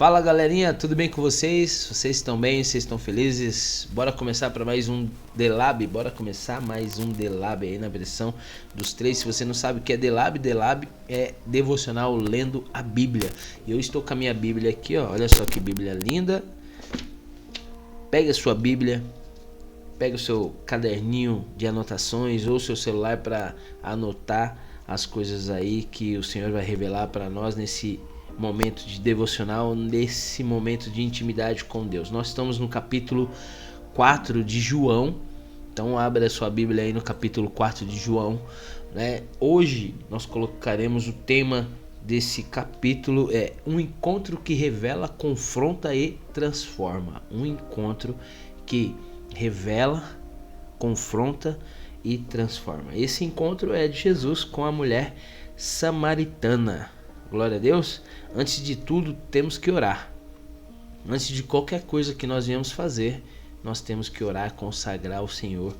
Fala galerinha, tudo bem com vocês? Vocês estão bem? Vocês estão felizes? Bora começar para mais um Delab, aí na versão dos 3. Se você não sabe o que é Delab é devocional lendo a Bíblia. E eu estou com a minha Bíblia aqui, ó. Olha só que Bíblia linda. Pega a sua Bíblia, pega o seu caderninho de anotações ou seu celular para anotar as coisas aí que o Senhor vai revelar para nós nesse momento de devocional, nesse momento de intimidade com Deus. Nós estamos no capítulo 4 de João, então abra a sua Bíblia aí no capítulo 4 de João, né? Hoje nós colocaremos o tema desse capítulo é um encontro que revela, confronta e transforma. Um encontro que revela, confronta e transforma. Esse encontro é de Jesus com a mulher samaritana. Glória a Deus. Antes de tudo, temos que orar. Antes de qualquer coisa que nós viemos fazer, nós temos que orar, consagrar ao Senhor,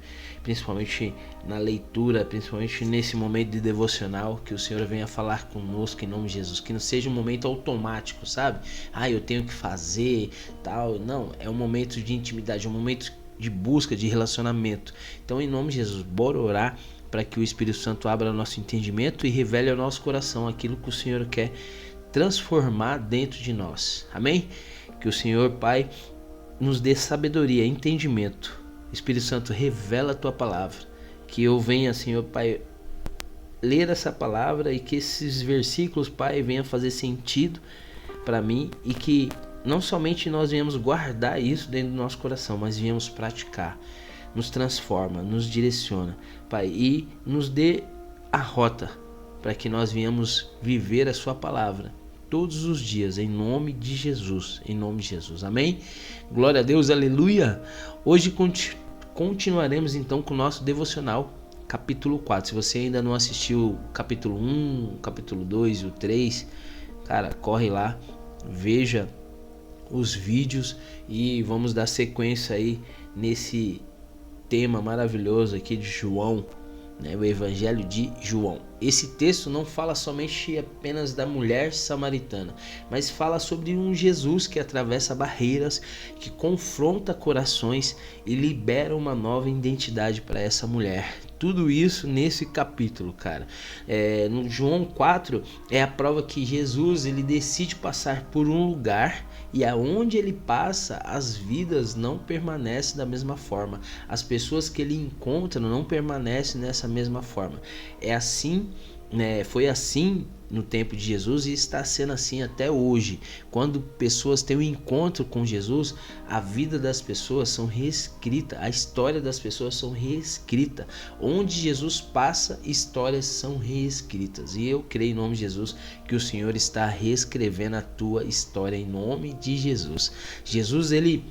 principalmente na leitura, principalmente nesse momento de devocional, que o Senhor venha falar conosco em nome de Jesus, que não seja um momento automático, sabe? Eu tenho que fazer, tal. Não, é um momento de intimidade, é um momento de busca, de relacionamento. Então, em nome de Jesus, bora orar para que o Espírito Santo abra nosso entendimento e revele ao nosso coração aquilo que o Senhor quer transformar dentro de nós. Amém? Que o Senhor, Pai, nos dê sabedoria, entendimento. Espírito Santo, revela a Tua palavra. Que eu venha, Senhor, Pai, ler essa palavra e que esses versículos, Pai, venham fazer sentido para mim e que não somente nós venhamos guardar isso dentro do nosso coração, mas venhamos praticar. Nos transforma, nos direciona, Pai, e nos dê a rota para que nós venhamos viver a Sua palavra todos os dias, em nome de Jesus, amém? Glória a Deus, aleluia! Hoje continuaremos então com o nosso devocional, capítulo 4. Se você ainda não assistiu o capítulo 1, o capítulo 2 e o 3, cara, corre lá, veja os vídeos e vamos dar sequência aí nesse tema maravilhoso aqui de João, né? O Evangelho de João. Esse texto não fala somente apenas da mulher samaritana, mas fala sobre um Jesus que atravessa barreiras, que confronta corações e libera uma nova identidade para essa mulher. Tudo isso nesse capítulo, cara. No João 4 é a prova que Jesus ele decide passar por um lugar e aonde ele passa, as vidas não permanecem da mesma forma. As pessoas que ele encontra não permanecem nessa mesma forma. É assim, né? Foi assim no tempo de Jesus e está sendo assim até hoje. Quando pessoas têm um encontro com Jesus, a vida das pessoas são reescrita, a história das pessoas são reescrita. Onde Jesus passa, histórias são reescritas. E eu creio em nome de Jesus que o Senhor está reescrevendo a tua história em nome de Jesus. Jesus ele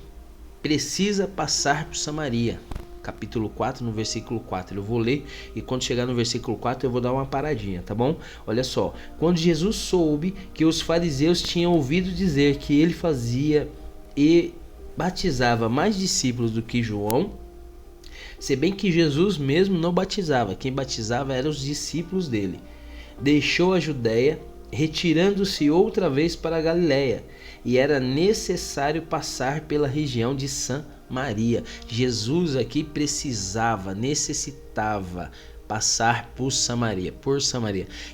precisa passar por Samaria. Capítulo 4, no versículo 4. Eu vou ler e quando chegar no versículo 4 eu vou dar uma paradinha, tá bom? Olha só. Quando Jesus soube que os fariseus tinham ouvido dizer que ele fazia e batizava mais discípulos do que João, se bem que Jesus mesmo não batizava, quem batizava eram os discípulos dele, deixou a Judéia, retirando-se outra vez para a Galiléia, e era necessário passar pela região de Samaria. Jesus aqui necessitava passar por Samaria.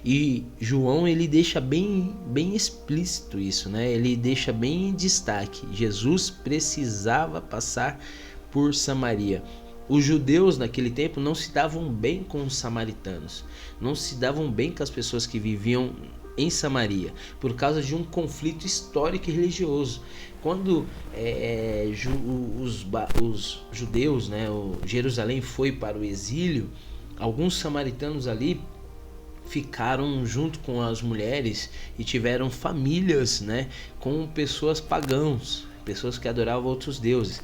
E João ele deixa bem explícito isso, né? Ele deixa bem em destaque. Jesus precisava passar por Samaria. Os judeus naquele tempo não se davam bem com os samaritanos, não se davam bem com as pessoas que viviam em Samaria, por causa de um conflito histórico e religioso. Quando os judeus, né, Jerusalém foi para o exílio, alguns samaritanos ali ficaram junto com as mulheres e tiveram famílias, né, com pessoas pagãos, pessoas que adoravam outros deuses.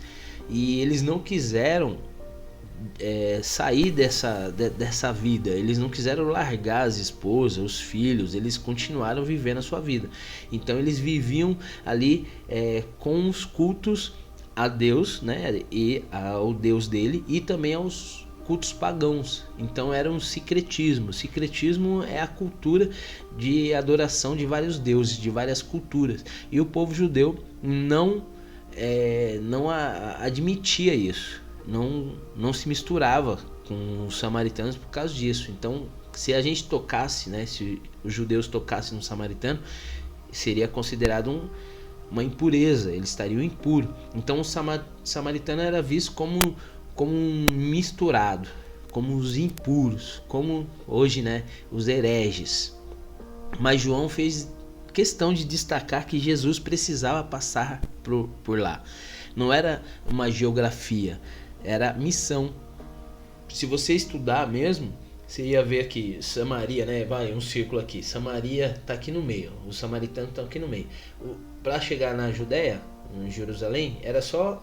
E eles não quiseram sair dessa vida, eles não quiseram largar as esposas, os filhos, eles continuaram vivendo a sua vida. Então eles viviam ali com os cultos a Deus, né, e ao Deus dele e também aos cultos pagãos. Então era um sincretismo. O sincretismo é a cultura de adoração de vários deuses, de várias culturas. E o povo judeu não admitia isso. Não se misturava com os samaritanos por causa disso. Então, se a gente tocasse, né, se os judeus tocassem no samaritano, seria considerado uma impureza, eles estariam impuros. Então o samaritano era visto como um misturado, como os impuros, como hoje, né, os hereges. Mas João fez questão de destacar que Jesus precisava passar por lá. Não era uma geografia, era missão. Se você estudar mesmo, você ia ver aqui, Samaria, né? Vai, um círculo aqui. Samaria está aqui no meio. Os samaritanos estão aqui no meio. Para chegar na Judéia, em Jerusalém, era só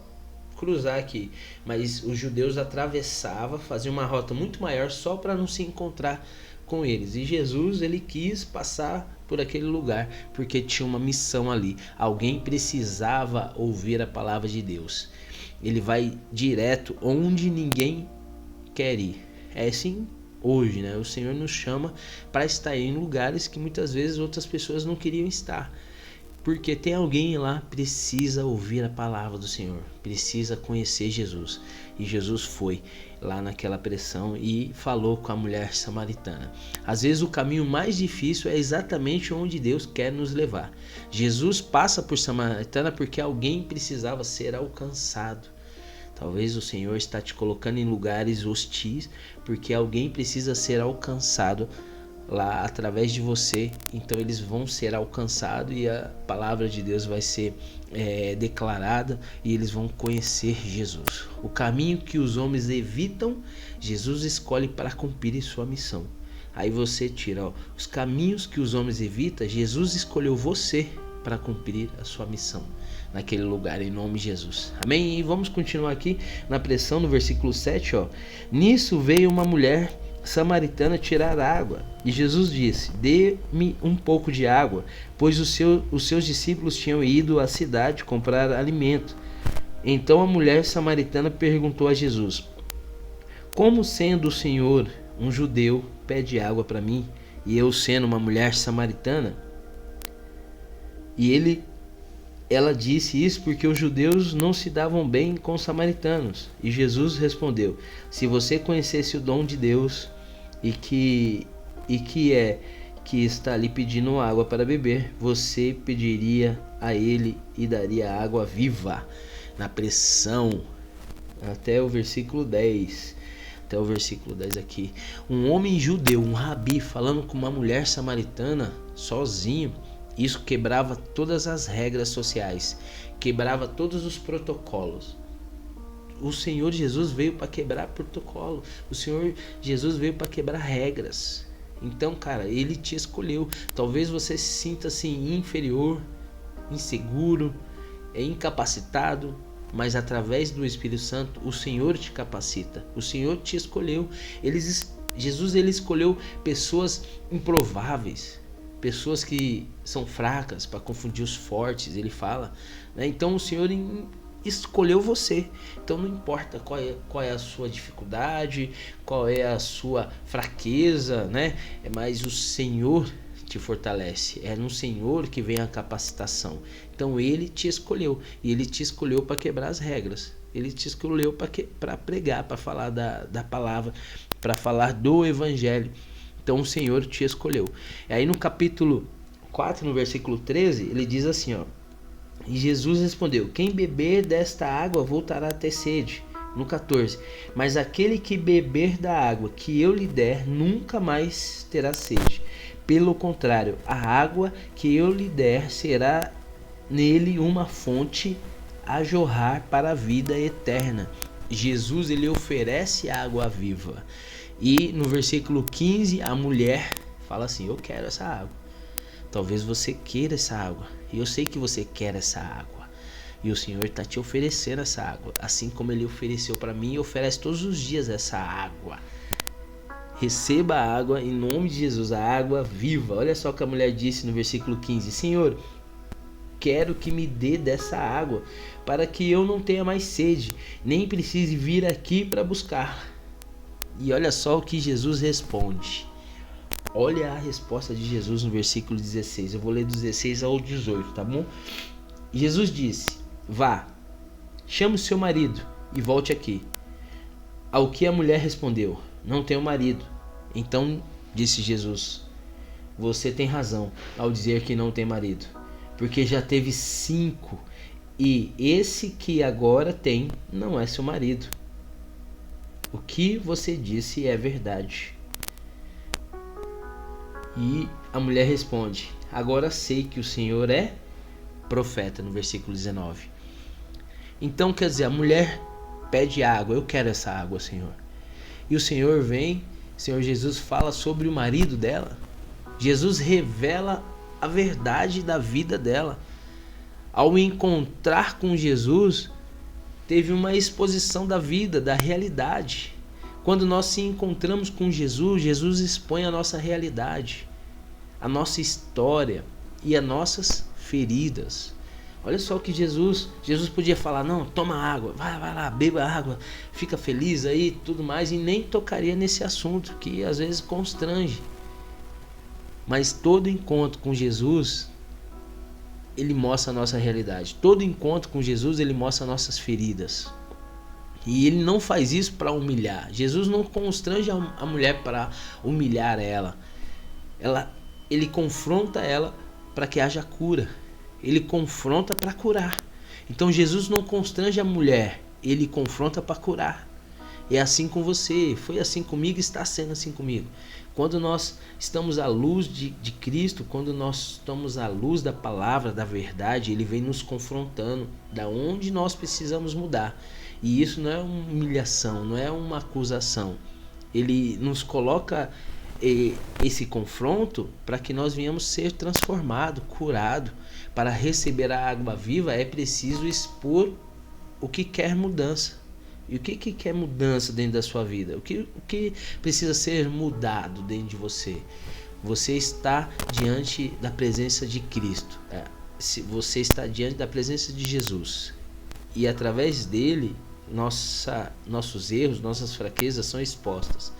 cruzar aqui. Mas os judeus atravessavam, faziam uma rota muito maior só para não se encontrar com eles. E Jesus, ele quis passar por aquele lugar porque tinha uma missão ali. Alguém precisava ouvir a palavra de Deus. Ele vai direto onde ninguém quer ir. É assim hoje, né? O Senhor nos chama para estar em lugares que muitas vezes outras pessoas não queriam estar, porque tem alguém lá que precisa ouvir a palavra do Senhor, precisa conhecer Jesus. E Jesus foi lá naquela pressão e falou com a mulher samaritana. Às vezes o caminho mais difícil é exatamente onde Deus quer nos levar. Jesus passa por Samaritana porque alguém precisava ser alcançado. Talvez o Senhor está te colocando em lugares hostis porque alguém precisa ser alcançado lá através de você. Então eles vão ser alcançados e a palavra de Deus vai ser declarada e eles vão conhecer Jesus. O caminho que os homens evitam, Jesus escolhe para cumprir sua missão. Aí você tira, os caminhos que os homens evitam, Jesus escolheu você para cumprir a sua missão naquele lugar, em nome de Jesus. Amém? E vamos continuar aqui na pressão no versículo 7, ó. Nisso veio uma mulher samaritana tirar água, e Jesus disse: dê-me um pouco de água, pois os seus discípulos tinham ido à cidade comprar alimento. Então a mulher samaritana perguntou a Jesus: como sendo o Senhor um judeu pede água para mim, e eu sendo uma mulher samaritana? E ela disse isso porque os judeus não se davam bem com os samaritanos. E Jesus respondeu: se você conhecesse o dom de Deus e que está lhe pedindo água para beber, você pediria a ele e daria água viva. Na pressão, até o versículo 10. Até o versículo 10 aqui. Um homem judeu, um rabi, falando com uma mulher samaritana sozinho. Isso quebrava todas as regras sociais, quebrava todos os protocolos. O Senhor Jesus veio para quebrar protocolo. O Senhor Jesus veio para quebrar regras. Então, cara, Ele te escolheu. Talvez você se sinta assim inferior, inseguro, incapacitado, mas através do Espírito Santo, o Senhor te capacita. O Senhor te escolheu. Jesus ele escolheu pessoas improváveis. Pessoas que são fracas para confundir os fortes, ele fala, né? Então o Senhor escolheu você. Então não importa qual é a sua dificuldade, qual é a sua fraqueza, né? Mas o Senhor te fortalece. É no Senhor que vem a capacitação. Então Ele te escolheu. E Ele te escolheu para quebrar as regras. Ele te escolheu para pregar, para falar da palavra, para falar do Evangelho. Então o Senhor te escolheu. E aí no capítulo 4, no versículo 13, ele diz assim, ó: e Jesus respondeu: quem beber desta água voltará a ter sede. No 14, mas aquele que beber da água que eu lhe der nunca mais terá sede. Pelo contrário, a água que eu lhe der será nele uma fonte a jorrar para a vida eterna. Jesus ele oferece água viva. E no versículo 15, a mulher fala assim: eu quero essa água. Talvez você queira essa água. E eu sei que você quer essa água. E o Senhor está te oferecendo essa água. Assim como Ele ofereceu para mim e oferece todos os dias essa água. Receba a água em nome de Jesus, a água viva. Olha só o que a mulher disse no versículo 15: Senhor, quero que me dê dessa água, para que eu não tenha mais sede, nem precise vir aqui para buscar. E olha só o que Jesus responde. Olha a resposta de Jesus no versículo 16. Eu vou ler do 16 ao 18, tá bom? Jesus disse: vá, chame o seu marido e volte aqui. Ao que a mulher respondeu: não tenho marido. Então disse Jesus: você tem razão ao dizer que não tem marido, porque já teve 5, e esse que agora tem não é seu marido. O que você disse é verdade. E a mulher responde: agora sei que o Senhor é profeta, no versículo 19. Então, quer dizer, a mulher pede água: eu quero essa água, Senhor. E o Senhor vem, o Senhor Jesus fala sobre o marido dela. Jesus revela a verdade da vida dela. Ao encontrar com Jesus, teve uma exposição da vida, da realidade. Quando nós se encontramos com Jesus, Jesus expõe a nossa realidade, a nossa história e as nossas feridas. Olha só o que Jesus podia falar: não, toma água, vai lá, beba água, fica feliz aí, tudo mais, e nem tocaria nesse assunto que às vezes constrange. Mas todo encontro com Jesus, ele mostra a nossa realidade. Todo encontro com Jesus, ele mostra nossas feridas. E ele não faz isso para humilhar. Jesus não constrange a mulher para humilhar ela. Ele confronta ela para que haja cura. Ele confronta para curar. Então Jesus não constrange a mulher, ele confronta para curar. É assim com você, foi assim comigo, está sendo assim comigo. Quando nós estamos à luz de Cristo, quando nós estamos à luz da palavra, da verdade, ele vem nos confrontando da onde nós precisamos mudar. E isso não é uma humilhação, não é uma acusação. Ele nos coloca esse confronto para que nós venhamos ser transformados, curados. Para receber a água viva é preciso expor o que quer mudança. E o que quer mudança dentro da sua vida? O que precisa ser mudado dentro de você? Você está diante da presença de Cristo. Se você está diante da presença de Jesus. E através dele, nossos erros, nossas fraquezas são expostas.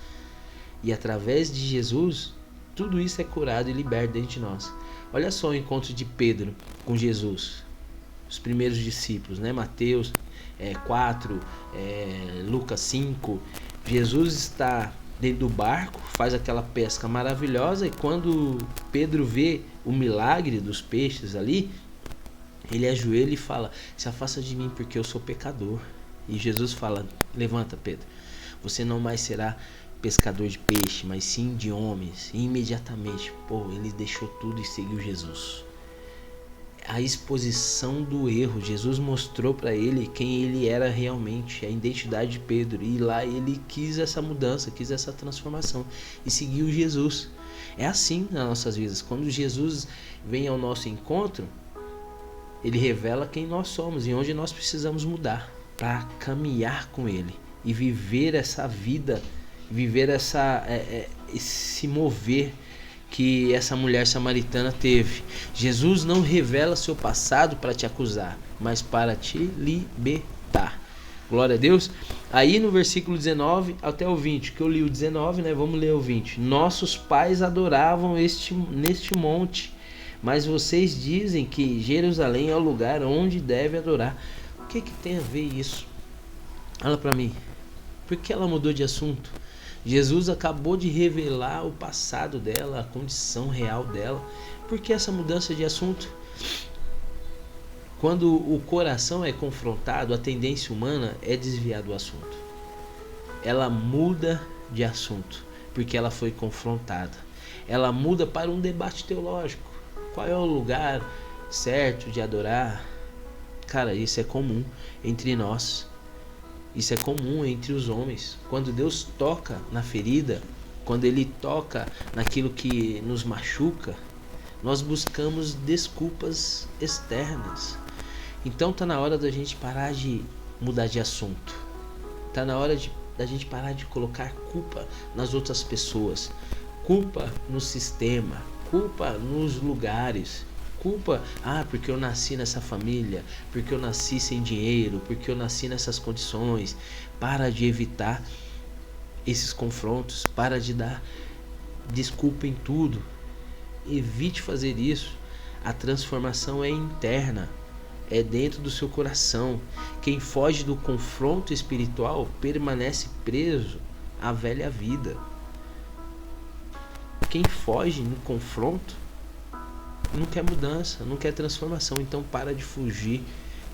E através de Jesus, tudo isso é curado e liberto dentro de nós. Olha só o encontro de Pedro com Jesus. Os primeiros discípulos, né? Mateus 4, Lucas 5. Jesus está dentro do barco, faz aquela pesca maravilhosa, e quando Pedro vê o milagre dos peixes ali, ele ajoelha e fala: se afasta de mim porque eu sou pecador. E Jesus fala: levanta, Pedro, você não mais será pescador de peixe, mas sim de homens. E imediatamente, ele deixou tudo e seguiu Jesus. A exposição do erro, Jesus mostrou para ele quem ele era realmente, a identidade de Pedro, e lá ele quis essa mudança, quis essa transformação e seguiu Jesus. É assim nas nossas vidas. Quando Jesus vem ao nosso encontro, ele revela quem nós somos e onde nós precisamos mudar para caminhar com ele e viver essa vida, viver esse mover que essa mulher samaritana teve. Jesus não revela seu passado para te acusar, mas para te libertar. Glória a Deus. Aí no versículo 19 até o 20, que eu li o 19, né? Vamos ler o 20. Nossos pais adoravam neste monte, mas vocês dizem que Jerusalém é o lugar onde deve adorar. O que tem a ver isso? Fala para mim. Por que ela mudou de assunto? Jesus acabou de revelar o passado dela, a condição real dela. Por que essa mudança de assunto? Quando o coração é confrontado, a tendência humana é desviar do assunto. Ela muda de assunto porque ela foi confrontada. Ela muda para um debate teológico. Qual é o lugar certo de adorar? Cara, isso é comum entre nós. Isso é comum entre os homens. Quando Deus toca na ferida, quando Ele toca naquilo que nos machuca, nós buscamos desculpas externas. Então tá na hora da gente parar de mudar de assunto. Tá na hora da gente parar de colocar culpa nas outras pessoas, culpa no sistema, culpa nos lugares. Culpa, porque eu nasci nessa família, porque eu nasci sem dinheiro, porque eu nasci nessas condições. Para de evitar esses confrontos, para de dar desculpa em tudo. Evite fazer isso. A transformação é interna, é dentro do seu coração. Quem foge do confronto espiritual permanece preso à velha vida. Quem foge no confronto não quer mudança, não quer transformação. Então para de fugir,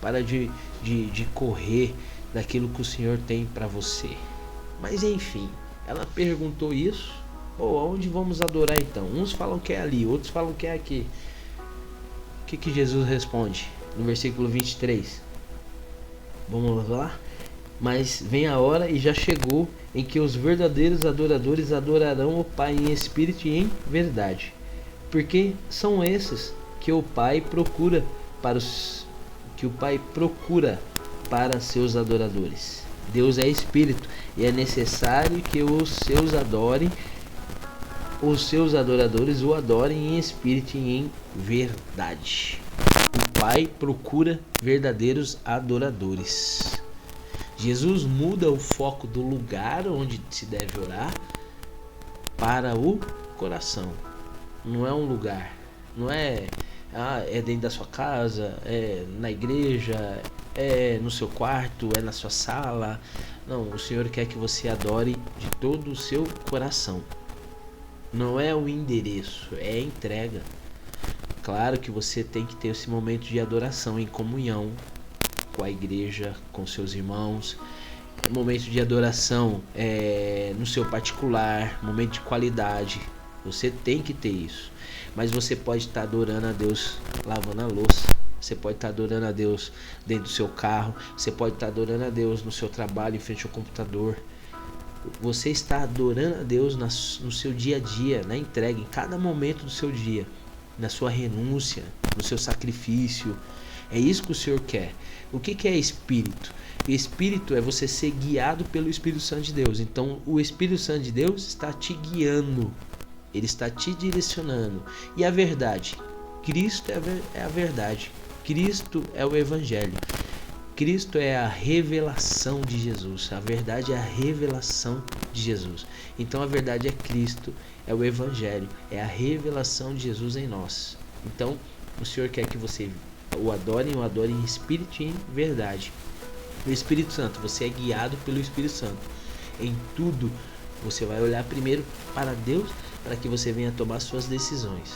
para de correr daquilo que o Senhor tem para você. Mas enfim, ela perguntou isso. Onde vamos adorar então? Uns falam que é ali, outros falam que é aqui. O que Jesus responde no versículo 23? Vamos lá? Mas vem a hora e já chegou em que os verdadeiros adoradores adorarão o Pai em espírito e em verdade. Porque são esses que o Pai procura para seus adoradores. Deus é espírito e é necessário que os seus adoradores o adorem em espírito e em verdade. O Pai procura verdadeiros adoradores. Jesus muda o foco do lugar onde se deve orar para o coração. Não é um lugar, não é é dentro da sua casa, é na igreja, é no seu quarto, é na sua sala. Não, o Senhor quer que você adore de todo o seu coração. Não é o endereço, é a entrega. Claro que você tem que ter esse momento de adoração em comunhão com a igreja, com seus irmãos. Momento de adoração no seu particular, momento de qualidade. Você tem que ter isso. Mas você pode estar adorando a Deus lavando a louça. Você pode estar adorando a Deus dentro do seu carro. Você pode estar adorando a Deus no seu trabalho, em frente ao computador. Você está adorando a Deus no seu dia a dia, na entrega, em cada momento do seu dia, na sua renúncia, no seu sacrifício. É isso que o Senhor quer. O que é espírito? Espírito é você ser guiado pelo Espírito Santo de Deus. Então o Espírito Santo de Deus está te guiando, ele está te direcionando. E a verdade? Cristo é a verdade. Cristo é o Evangelho. Cristo é a revelação de Jesus. A verdade é a revelação de Jesus. Então a verdade é Cristo, é o Evangelho, é a revelação de Jesus em nós. Então o Senhor quer que você o adore em espírito e em verdade. O Espírito Santo, você é guiado pelo Espírito Santo. Em tudo você vai olhar primeiro para Deus, para que você venha tomar suas decisões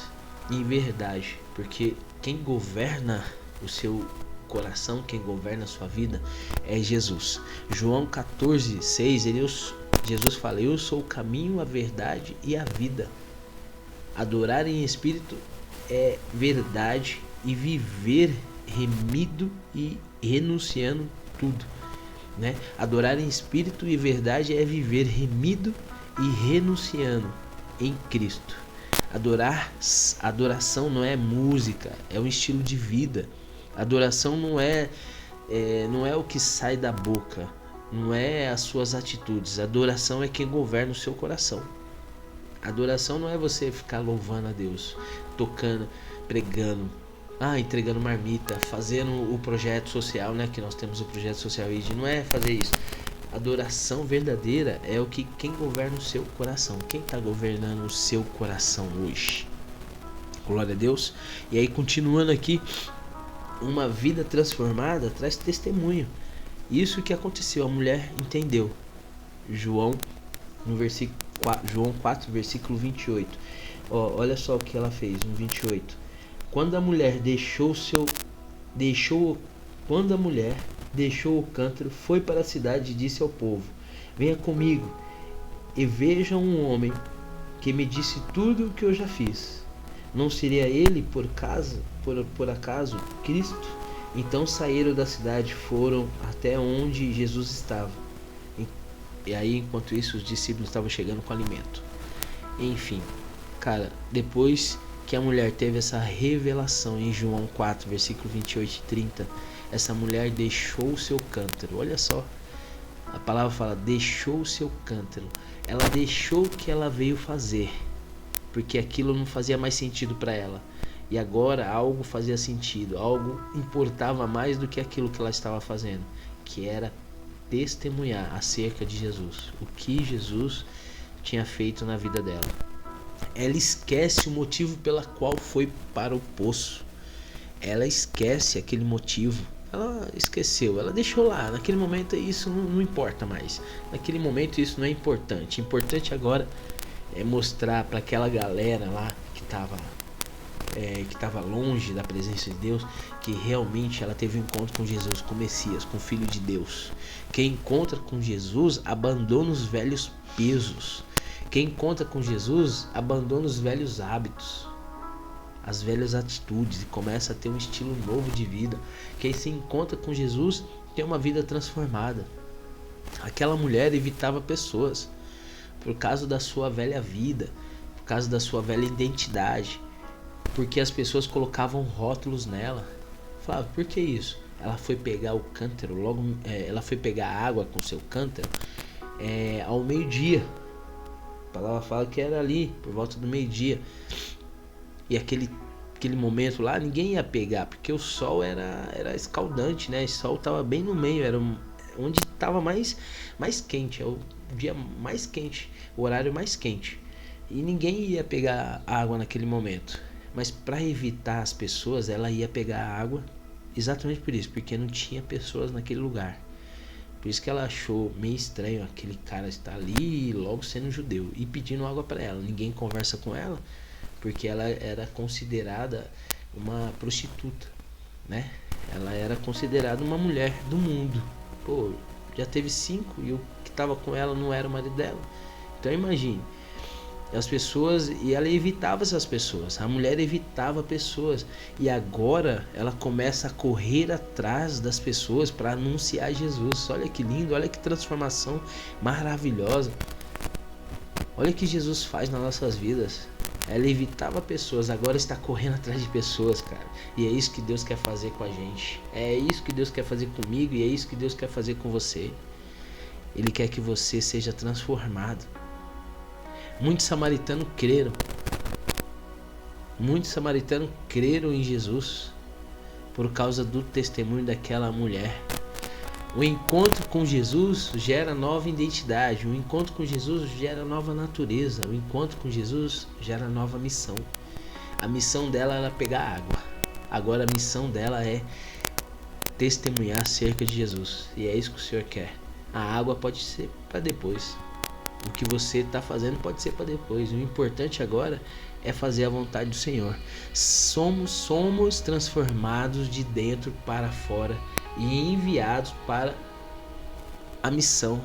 em verdade, porque quem governa o seu coração, quem governa a sua vida é Jesus. João 14:6, Jesus fala: eu sou o caminho, a verdade e a vida. Adorar em espírito é verdade e viver remido e renunciando tudo, né? Adorar em espírito e verdade é viver remido e renunciando em Cristo. Adoração não é música, é um estilo de vida. Adoração não é o que sai da boca, não é as suas atitudes. Adoração é quem governa o seu coração. Adoração não é você ficar louvando a Deus, tocando, pregando, entregando marmita, fazendo o projeto social, né? Que nós temos o projeto social ID. Não é fazer isso. Adoração verdadeira é quem governa o seu coração. Quem está governando o seu coração hoje? Glória a Deus. E aí, continuando aqui, uma vida transformada traz testemunho. Isso que aconteceu, a mulher entendeu. João 4, versículo 28. Olha só o que ela fez no 28. Quando a mulher deixou o cântaro, foi para a cidade e disse ao povo: venha comigo e vejam um homem que me disse tudo o que eu já fiz. Não seria ele por acaso Cristo? Então saíram da cidade, foram até onde Jesus estava. E aí, enquanto isso, os discípulos estavam chegando com alimento. Enfim, cara, depois que a mulher teve essa revelação em João 4, versículo 28 e 30, essa mulher deixou o seu cântaro. Olha só, a palavra fala: deixou o seu cântaro. Ela deixou o que ela veio fazer, porque aquilo não fazia mais sentido para ela. E agora algo fazia sentido, algo importava mais do que aquilo que ela estava fazendo, que era testemunhar acerca de Jesus, o que Jesus tinha feito na vida dela. Ela esquece o motivo pela qual foi para o poço. Ela esquece aquele motivo. Ela esqueceu, ela deixou lá. Naquele momento isso não importa mais. Naquele momento isso não é importante. Importante agora é mostrar para aquela galera lá que estava longe da presença de Deus, que realmente ela teve um encontro com Jesus, com o Messias, com o Filho de Deus. Quem encontra com Jesus abandona os velhos pesos. Quem encontra com Jesus abandona os velhos hábitos, as velhas atitudes, e começa a ter um estilo novo de vida. Quem se encontra com Jesus tem uma vida transformada. Aquela mulher evitava pessoas por causa da sua velha vida, por causa da sua velha identidade, porque as pessoas colocavam rótulos nela. Falava, por que isso? Ela foi pegar o cântaro, ela foi pegar água com seu cântaro ao meio-dia. A palavra fala que era ali, por volta do meio-dia. E aquele momento lá, ninguém ia pegar, porque o sol era escaldante, né? O sol estava bem no meio, era onde estava mais quente, é o dia mais quente, o horário mais quente. E ninguém ia pegar água naquele momento. Mas para evitar as pessoas, ela ia pegar água exatamente por isso, porque não tinha pessoas naquele lugar. Por isso que ela achou meio estranho aquele cara estar ali, logo sendo judeu, e pedindo água para ela. Ninguém conversa com ela, porque ela era considerada uma prostituta, né? Ela era considerada uma mulher do mundo. Pô, já teve 5 e o que estava com ela não era o marido dela. Então imagine, as pessoas, e ela evitava essas pessoas, a mulher evitava pessoas, e agora ela começa a correr atrás das pessoas para anunciar Jesus. Olha que lindo, olha que transformação maravilhosa, olha o que Jesus faz nas nossas vidas. Ela evitava pessoas, agora está correndo atrás de pessoas, cara. E é isso que Deus quer fazer com a gente, é isso que Deus quer fazer comigo, e é isso que Deus quer fazer com você. Ele quer que você seja transformado. Muitos samaritanos creram. Muitos samaritanos creram em Jesus por causa do testemunho daquela mulher. O encontro com Jesus gera nova identidade. O encontro com Jesus gera nova natureza. O encontro com Jesus gera nova missão. A missão dela era pegar água. Agora a missão dela é testemunhar acerca de Jesus. E é isso que o Senhor quer. A água pode ser para depois. O que você está fazendo pode ser para depois. O importante agora é fazer a vontade do Senhor. Somos transformados de dentro para fora e enviados para a missão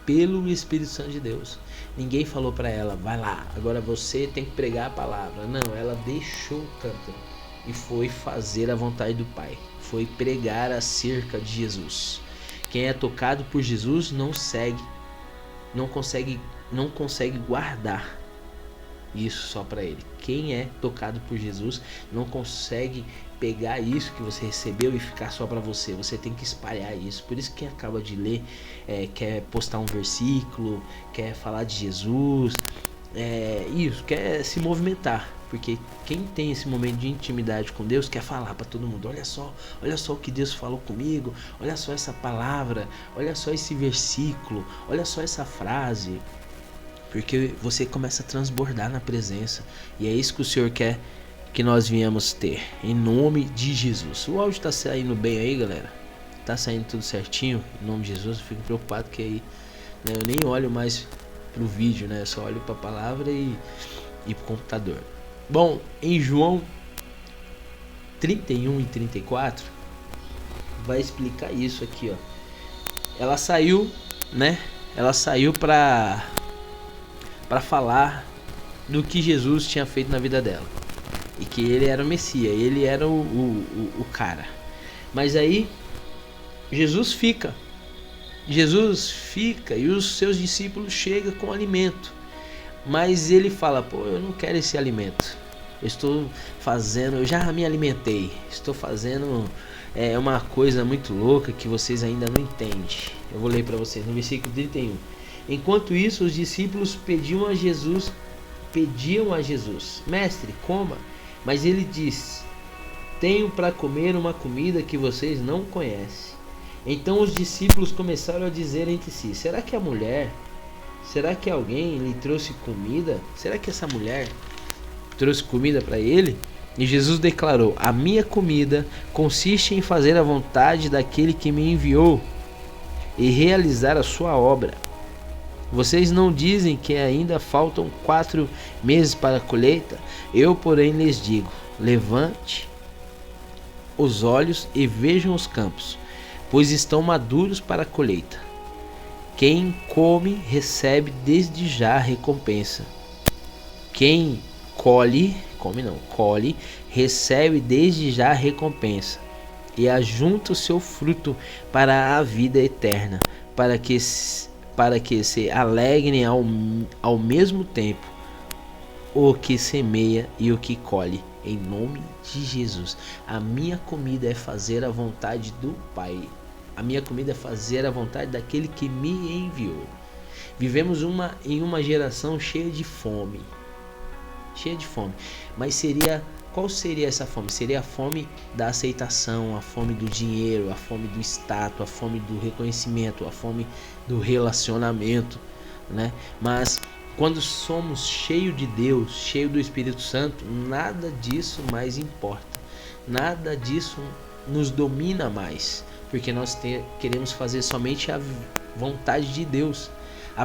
pelo Espírito Santo de Deus. Ninguém falou para ela, vai lá, agora você tem que pregar a palavra. Não, ela deixou o cântaro e foi fazer a vontade do Pai. Foi pregar acerca de Jesus. Quem é tocado por Jesus não consegue guardar isso só para ele. Quem é tocado por Jesus não consegue pegar isso que você recebeu e ficar só para você. Você tem que espalhar isso. Por isso que quem acaba de ler quer postar um versículo, quer falar de Jesus, isso, quer se movimentar. Porque quem tem esse momento de intimidade com Deus quer falar para todo mundo, olha só o que Deus falou comigo, olha só essa palavra, olha só esse versículo, olha só essa frase. Porque você começa a transbordar na presença. E é isso que o Senhor quer que nós viemos ter, em nome de Jesus. O áudio tá saindo bem aí, galera? Tá saindo tudo certinho? Em nome de Jesus. Eu fico preocupado que aí, né, eu nem olho mais pro vídeo, né? Eu só olho pra palavra e pro computador. Bom, em João 31 e 34 vai explicar isso aqui, ó. Ela saiu, né? Ela saiu para falar do que Jesus tinha feito na vida dela. E que ele era o Messias, ele era o cara. Mas aí Jesus fica e os seus discípulos chegam com alimento. Mas ele fala, pô, eu não quero esse alimento. Eu já me alimentei. Estou fazendo uma coisa muito louca que vocês ainda não entendem. Eu vou ler para vocês no versículo 31. Enquanto isso, os discípulos pediam a Jesus, mestre, coma. Mas ele disse, tenho para comer uma comida que vocês não conhecem. Então os discípulos começaram a dizer entre si: será que a mulher, será que alguém lhe trouxe comida? Será que essa mulher trouxe comida para ele? E Jesus declarou: a minha comida consiste em fazer a vontade daquele que me enviou e realizar a sua obra. Vocês não dizem que ainda faltam 4 meses para a colheita? Eu, porém, lhes digo: levante os olhos e vejam os campos, pois estão maduros para a colheita. Quem come recebe desde já a recompensa. Quem colhe recebe desde já a recompensa e ajunta o seu fruto para a vida eterna, para que se alegrem ao mesmo tempo o que semeia e o que colhe. Em nome de Jesus. A minha comida é fazer a vontade do Pai. A minha comida é fazer a vontade daquele que me enviou. Vivemos em uma geração cheia de fome. Mas qual seria essa fome? Seria a fome da aceitação, a fome do dinheiro, a fome do status, a fome do reconhecimento, a fome do relacionamento, né? Mas quando somos cheios de Deus, cheios do Espírito Santo, nada disso mais importa. Nada disso nos domina mais, porque nós queremos fazer somente a vontade de Deus. A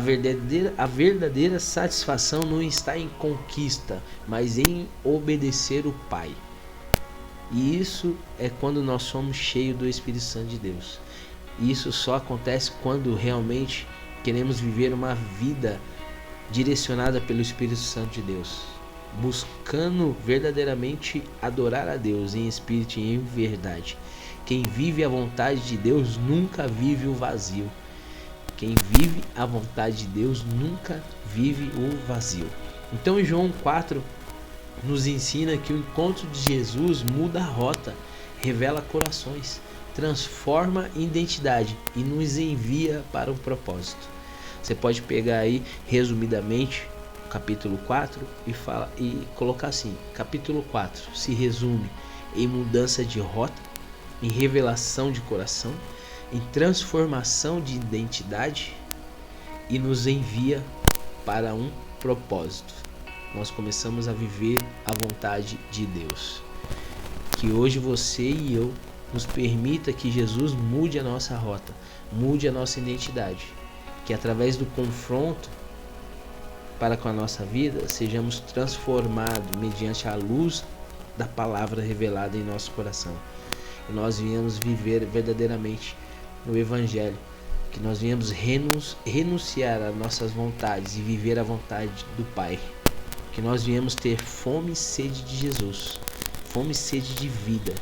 verdadeira satisfação não está em conquista, mas em obedecer o Pai. E isso é quando nós somos cheios do Espírito Santo de Deus. E isso só acontece quando realmente queremos viver uma vida direcionada pelo Espírito Santo de Deus, buscando verdadeiramente adorar a Deus em espírito e em verdade. Quem vive a vontade de Deus nunca vive o vazio. Quem vive a vontade de Deus nunca vive o vazio. Então em João 4 nos ensina que o encontro de Jesus muda a rota, revela corações, transforma identidade e nos envia para um propósito. Você pode pegar aí resumidamente o capítulo 4 e colocar assim: capítulo 4 se resume em mudança de rota, em revelação de coração, em transformação de identidade e nos envia para um propósito. Nós começamos a viver a vontade de Deus. Que hoje você e eu nos permita que Jesus mude a nossa rota, mude a nossa identidade. Que através do confronto para com a nossa vida, sejamos transformados mediante a luz da palavra revelada em nosso coração. E nós viemos viver verdadeiramente no Evangelho, que nós viemos renunciar às nossas vontades e viver a vontade do Pai, que nós viemos ter fome e sede de Jesus, fome e sede de vida,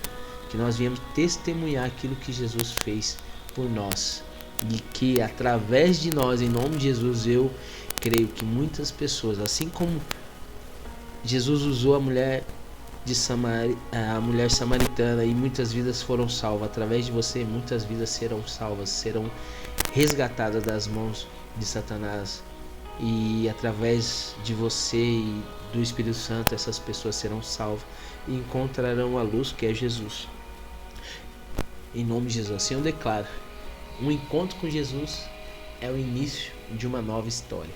que nós viemos testemunhar aquilo que Jesus fez por nós, e que através de nós, em nome de Jesus, eu creio que muitas pessoas, assim como Jesus usou a mulher samaritana e muitas vidas foram salvas. Através de você, muitas vidas serão salvas, serão resgatadas das mãos de Satanás. E através de você e do Espírito Santo, essas pessoas serão salvas e encontrarão a luz que é Jesus. Em nome de Jesus, assim eu declaro: um encontro com Jesus é o início de uma nova história.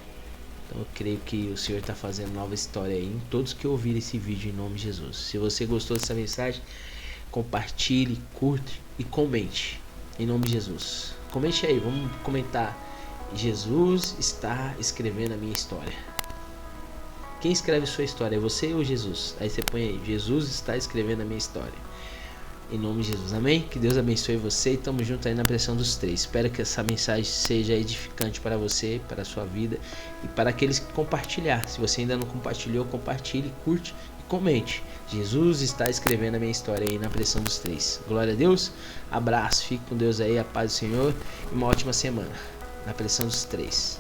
Então eu creio que o Senhor está fazendo nova história aí em todos que ouvirem esse vídeo, em nome de Jesus. Se você gostou dessa mensagem, compartilhe, curte e comente, em nome de Jesus. Comente aí, vamos comentar: Jesus está escrevendo a minha história. Quem escreve sua história, é você ou Jesus? Aí você põe aí: Jesus está escrevendo a minha história. Em nome de Jesus, amém? Que Deus abençoe você e tamo junto aí na pressão dos 3. Espero que essa mensagem seja edificante para você, para a sua vida e para aqueles que compartilhar. Se você ainda não compartilhou, compartilhe, curte e comente. Jesus está escrevendo a minha história aí na pressão dos 3. Glória a Deus, abraço, fique com Deus aí, a paz do Senhor e uma ótima semana na pressão dos 3.